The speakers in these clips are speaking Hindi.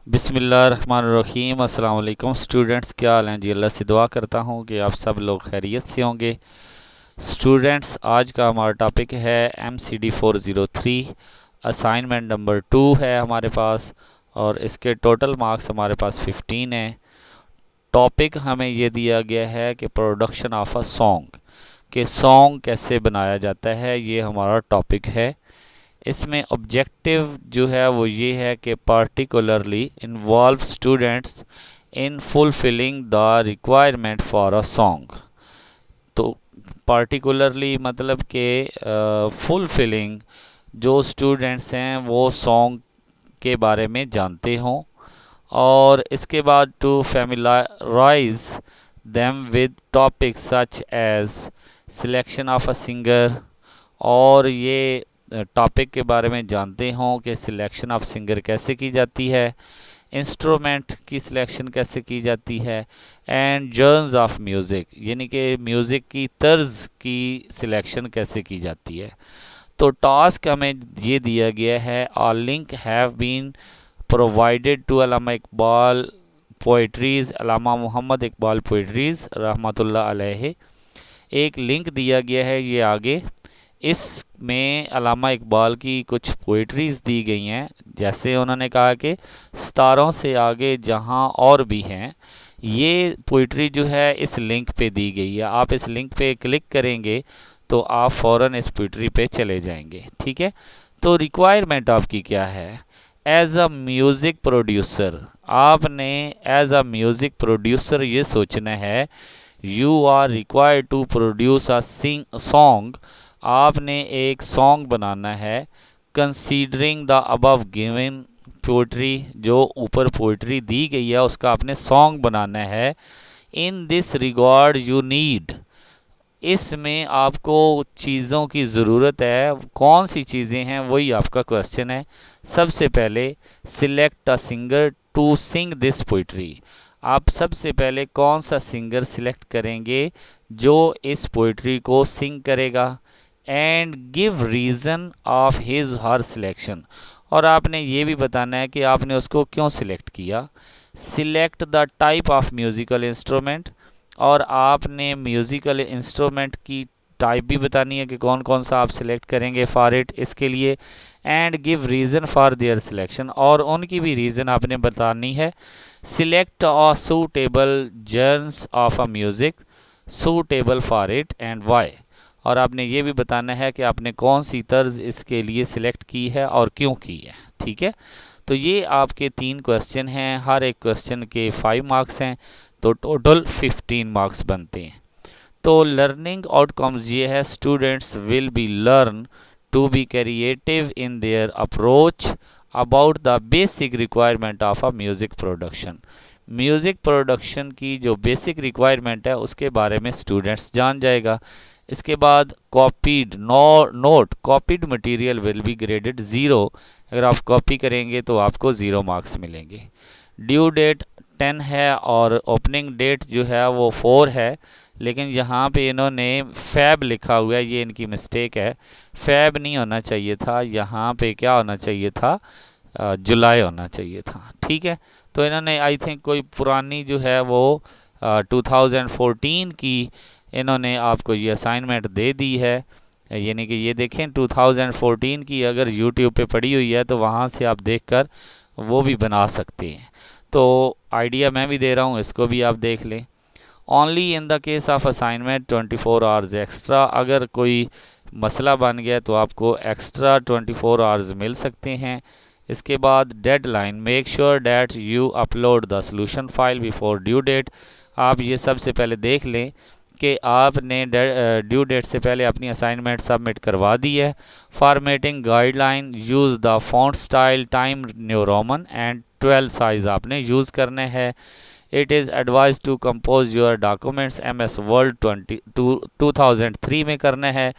बिस्मिल्लाहिर्रहमानिर्रहीम। अस्सलाम वालेकुम स्टूडेंट्स, क्या हाल हैं जी। अल्लाह से दुआ करता हूँ कि आप सब लोग खैरियत से होंगे। स्टूडेंट्स, आज का हमारा टॉपिक है MCD 403। असाइनमेंट नंबर 2 है हमारे पास और इसके टोटल मार्क्स हमारे पास 15 हैं। टॉपिक हमें ये दिया गया है कि प्रोडक्शन ऑफ अ सॉन्ग, कि सॉन्ग कैसे बनाया जाता है, ये हमारा टॉपिक है। इसमें ऑब्जेक्टिव जो है वो ये है कि particularly involve students in fulfilling the requirement for a song. तो पार्टिकुलरली मतलब कि फुलफिलिंग जो स्टूडेंट्स हैं वो सॉन्ग के बारे में जानते हों, और इसके बाद to familiarise them with topics such as selection of a singer, और ये टॉपिक के बारे में जानते हों कि सिलेक्शन ऑफ सिंगर कैसे की जाती है, इंस्ट्रूमेंट की सिलेक्शन कैसे की जाती है, एंड जर्न्स ऑफ म्यूज़िक यानी कि म्यूज़िक की तर्ज की सिलेक्शन कैसे की जाती है। तो टास्क हमें ये दिया गया है, a link have been provided to Allama Iqbal poetries, Allama Mohammad Iqbal poetries रहमतुल्लाह अलैहि। एक लिंक दिया गया है ये आगे, इसमें अल्लामा इकबाल की कुछ पोइट्रीज़ दी गई हैं। जैसे उन्होंने कहा कि सितारों से आगे जहां और भी हैं, ये पोइट्री जो है इस लिंक पे दी गई है। आप इस लिंक पे क्लिक करेंगे तो आप फ़ौरन इस पोइट्री पे चले जाएंगे। ठीक है, तो रिक्वायरमेंट आपकी क्या है। एज अ म्यूज़िक प्रोड्यूसर, आपने एज अ म्यूज़िक प्रोड्यूसर ये सोचना है, you are required to produce a song, आपने एक सॉन्ग बनाना है। Considering the above given poetry, जो ऊपर पोइट्री दी गई है उसका आपने सॉन्ग बनाना है। In this regard you need, इसमें आपको चीज़ों की ज़रूरत है। कौन सी चीज़ें हैं वही आपका क्वेश्चन है। सबसे पहले select a singer to sing this poetry, आप सबसे पहले कौन सा सिंगर सिलेक्ट करेंगे जो इस पोइट्री को सिंग करेगा। And give reason of his her selection, और आपने ये भी बताना है कि आपने उसको क्यों सिलेक्ट किया। Select the type of musical instrument, और आपने म्यूज़िकल इंस्ट्रूमेंट की टाइप भी बतानी है कि कौन कौन सा आप सिलेक्ट करेंगे फॉर इट, इसके लिए। And give reason for their selection, और उनकी भी रीज़न आपने बतानी है। Select a suitable genres of a music suitable for it and why, और आपने ये भी बताना है कि आपने कौन सी तर्ज इसके लिए सिलेक्ट की है और क्यों की है। ठीक है, तो ये आपके 3 क्वेश्चन हैं, हर एक क्वेश्चन के 5 मार्क्स हैं, तो टोटल 15 मार्क्स बनते हैं। तो लर्निंग आउटकम्स ये है, students will be learn to be creative in their approach about the basic requirement of a music production. Music production की जो बेसिक रिक्वायरमेंट है उसके बारे में स्टूडेंट्स जान जाएगा। इसके बाद copied note copied material will be graded 0, अगर आप कॉपी करेंगे तो आपको 0 मार्क्स मिलेंगे। ड्यू डेट 10 है और ओपनिंग डेट जो है वो 4 है, लेकिन यहाँ पे इन्होंने फैब लिखा हुआ है, ये इनकी मिस्टेक है। फैब नहीं होना चाहिए था, यहाँ पे क्या होना चाहिए था, जुलाई होना चाहिए था। ठीक है, तो इन्होंने आई थिंक कोई पुरानी जो है वो 2014 की इन्होंने आपको ये असाइनमेंट दे दी है। यानी कि ये देखें 2014 की अगर यूट्यूब पे पड़ी हुई है तो वहाँ से आप देखकर वो भी बना सकते हैं। तो आइडिया मैं भी दे रहा हूँ, इसको भी आप देख लें। Only in the case of assignment 24 hours extra, अगर कोई मसला बन गया तो आपको एक्स्ट्रा 24 आवर्स मिल सकते हैं। इसके बाद deadline, make sure that you upload the solution file before due date, आप ये सबसे पहले देख लें कि आपने ड्यू डेट से पहले अपनी असाइनमेंट सबमिट करवा दी है। Formatting guideline, use the font style time New Roman and 12 size आपने यूज़ करने हैं। It is advise to compose your documents MS Word 2003 में करना है।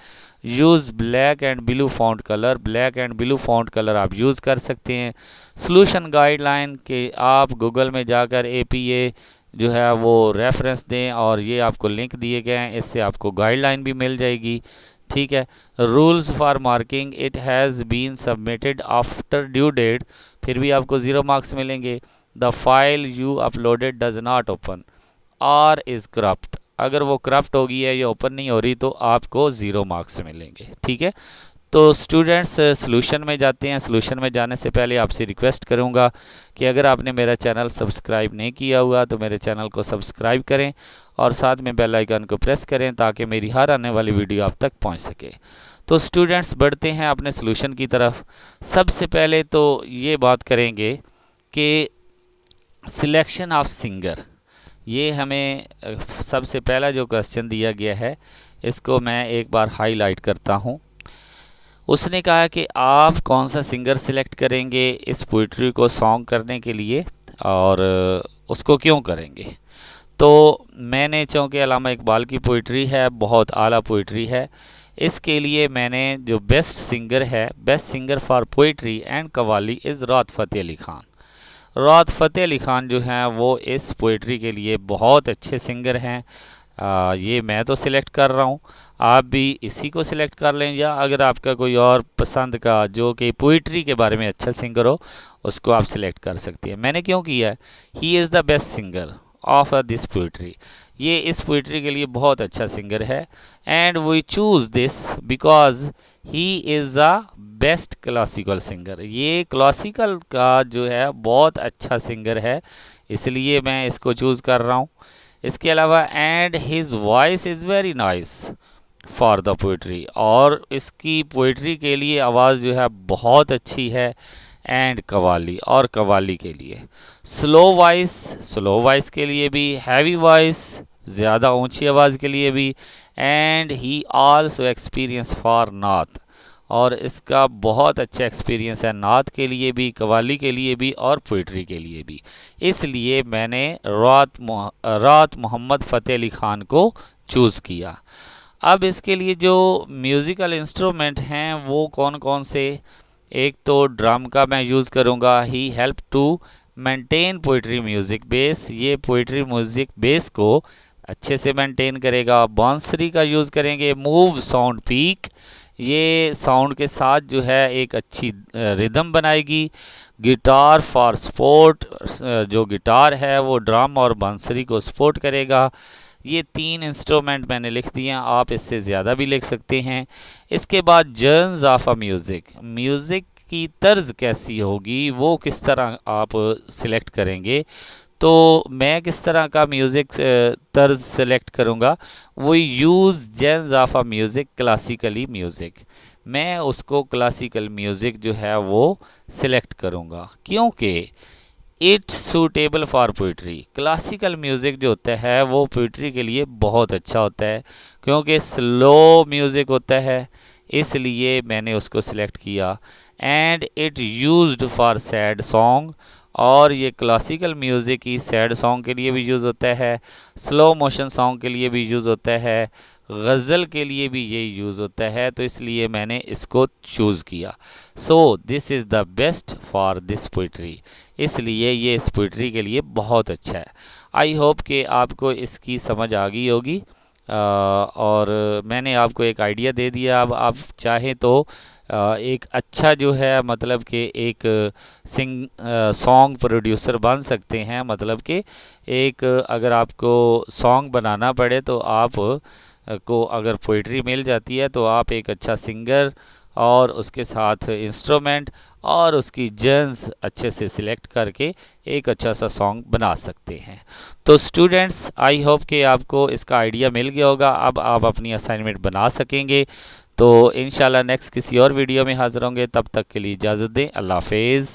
Use black and blue font colour, black and blue font colour आप यूज़ कर सकते हैं। सोल्यूशन गाइडलाइन के आप गूगल में जाकर APA जो है वो रेफरेंस दें, और ये आपको लिंक दिए गए हैं, इससे आपको गाइडलाइन भी मिल जाएगी। ठीक है, rules for marking, it has been submitted after due date फिर भी आपको 0 मार्क्स मिलेंगे। The file you uploaded does not open और इज़ करप्ट, अगर वो करप्ट होगी है या ओपन नहीं हो रही तो आपको 0 मार्क्स मिलेंगे। ठीक है, तो स्टूडेंट्स सॉल्यूशन में जाते हैं। सॉल्यूशन में जाने से पहले आपसे रिक्वेस्ट करूंगा कि अगर आपने मेरा चैनल सब्सक्राइब नहीं किया हुआ तो मेरे चैनल को सब्सक्राइब करें और साथ में बेल आइकन को प्रेस करें ताकि मेरी हर आने वाली वीडियो आप तक पहुंच सके। तो स्टूडेंट्स बढ़ते हैं अपने सॉल्यूशन की तरफ। सबसे पहले तो ये बात करेंगे कि सिलेक्शन ऑफ सिंगर, ये हमें सबसे पहला जो क्वेश्चन दिया गया है इसको मैं एक बार हाईलाइट करता हूँ। उसने कहा कि आप कौन सा सिंगर सिलेक्ट करेंगे इस पोइट्री को सॉन्ग करने के लिए और उसको क्यों करेंगे। तो मैंने, चूँकि अल्लामा इकबाल की पोइट्री है, बहुत आला पोइट्री है, इसके लिए मैंने जो बेस्ट सिंगर है, best singer for poetry and qawwali is राहत फ़तेह अली ख़ान। राहत फ़तेह अली ख़ान जो हैं वो इस पोइट्री के लिए बहुत अच्छे सिंगर हैं। ये मैं तो सिलेक्ट कर रहा हूँ, आप भी इसी को सिलेक्ट कर लें, या अगर आपका कोई और पसंद का जो कि पोइट्री के बारे में अच्छा सिंगर हो उसको आप सिलेक्ट कर सकती हैं। मैंने क्यों किया है, he is the best singer of this poetry, ये इस पोइट्री के लिए बहुत अच्छा सिंगर है। And we choose this because he is the best classical singer, ये क्लासिकल का जो है बहुत अच्छा सिंगर है, इसलिए मैं इसको चूज़ कर रहा हूँ। इसके अलावा and his voice is very nice for the poetry, और इसकी पोइट्री के लिए आवाज़ जो है बहुत अच्छी है। एंड कवाली, और कवाली के लिए स्लो वॉइस के लिए भी, हैवी वॉइस ज़्यादा ऊंची आवाज़ के लिए भी। And he also experience for नात, और इसका बहुत अच्छा एक्सपीरियंस है नात के लिए भी, कवाली के लिए भी और पोइट्री के लिए भी। इसलिए मैंने राहत मोहम्मद फ़तेह अली ख़ान को चूज़ किया। अब इसके लिए जो म्यूज़िकल इंस्ट्रूमेंट हैं वो कौन कौन से, एक तो ड्रम का मैं यूज़ करूँगा, he help to maintain poetry music base, ये पोइट्री म्यूज़िक बेस को अच्छे से मेंटेन करेगा। बांसुरी का यूज़ करेंगे, मूव साउंड पीक, ये साउंड के साथ जो है एक अच्छी रिदम बनाएगी। गिटार फॉर सपोर्ट, जो गिटार है वो ड्रम और बांसुरी को सपोर्ट करेगा। ये 3 इंस्ट्रूमेंट मैंने लिख दिए हैं, आप इससे ज़्यादा भी लिख सकते हैं। इसके बाद जर्न्स ऑफ अ म्यूज़िक की तर्ज कैसी होगी, वो किस तरह आप सिलेक्ट करेंगे। तो मैं किस तरह का म्यूज़िक तर्ज सेलेक्ट करूँगा, वो use genres of a music classically music, मैं उसको क्लासिकल म्यूज़िक जो है वो सिलेक्ट करूँगा क्योंकि it's suitable for poetry. Classical music जो होता है वो पोइट्री के लिए बहुत अच्छा होता है क्योंकि स्लो म्यूज़िक होता है, इसलिए मैंने उसको सिलेक्ट किया। And it used for sad song, और ये क्लासिकल म्यूज़िक ही सैड सॉन्ग के लिए भी यूज़ होता है, स्लो मोशन सॉन्ग के लिए भी यूज़ होता है, गज़ल के लिए भी यही यूज़ होता है, तो इसलिए मैंने इसको चूज़ किया। So this is the best for this poetry, इसलिए ये इस पोइट्री के लिए बहुत अच्छा है। आई होप कि आपको इसकी समझ आ गई होगी और मैंने आपको एक आइडिया दे दिया। अब आप चाहें तो एक अच्छा जो है मतलब कि एक सॉन्ग प्रोड्यूसर बन सकते हैं, मतलब कि एक अगर आपको सॉन्ग बनाना पड़े तो आप को अगर पोइट्री मिल जाती है तो आप एक अच्छा सिंगर और उसके साथ इंस्ट्रूमेंट और उसकी जर्न्स अच्छे से सिलेक्ट करके एक अच्छा सा सॉन्ग बना सकते हैं। तो स्टूडेंट्स आई होप कि आपको इसका आइडिया मिल गया होगा, अब आप अपनी असाइनमेंट बना सकेंगे। तो इंशाल्लाह नेक्स्ट किसी और वीडियो में हाज़िर होंगे, तब तक के लिए इजाज़त दें। अल्लाह हाफ़िज़।